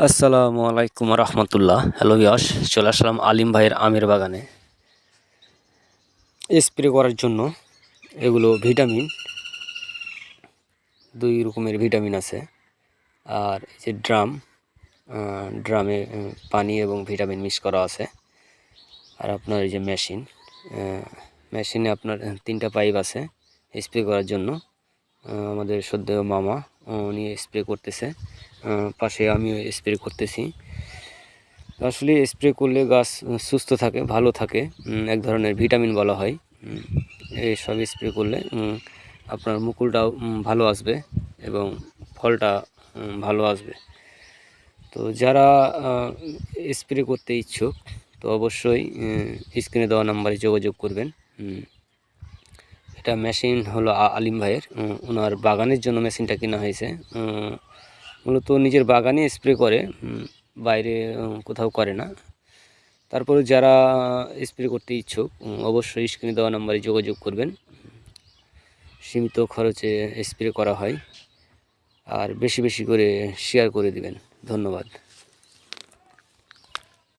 আসসালামু আলাইকুম রহমতুল্লাহ। Hello viewers, চলে আসলাম আলিম ভাইয়ের আমের বাগানে স্প্রে করার জন্য। এগুলো ভিটামিন, দুই রকমের ভিটামিন আছে। আর এই যে ড্রামে পানি এবং ভিটামিন মিক্স করা আছে। আর আপনার এই যে মেশিনে আপনার 3টা পাইপ আছে স্প্রে করার জন্য। আমাদের শ্রদ্ধেয় মামা উনি স্প্রে করতেছে, পাশে আমিও স্প্রে করতেছি। আসলে স্প্রে করলে গাছ সুস্থ থাকে, ভালো থাকে। এক ধরনের ভিটামিন বলা হয়। এইসব স্প্রে করলে আপনার মুকুলটাও ভালো আসবে এবং ফলটা ভালো আসবে। তো যারা স্প্রে করতে ইচ্ছুক তো অবশ্যই স্ক্রিনে দেওয়া নাম্বারে যোগাযোগ করবেন। এটা মেশিন হলো আলিম ভাইয়ের, ওনার বাগানের জন্য মেশিনটা কেনা হয়েছে। মূলত নিজের বাগানে স্প্রে করে, বাইরে কোথাও করে না। তারপরে যারা স্প্রে করতে ইচ্ছুক অবশ্যই স্ক্রিনে দেওয়া নাম্বারে যোগাযোগ করবেন। সীমিত খরচে স্প্রে করা হয়, আর বেশি বেশি করে শেয়ার করে দিবেন। ধন্যবাদ।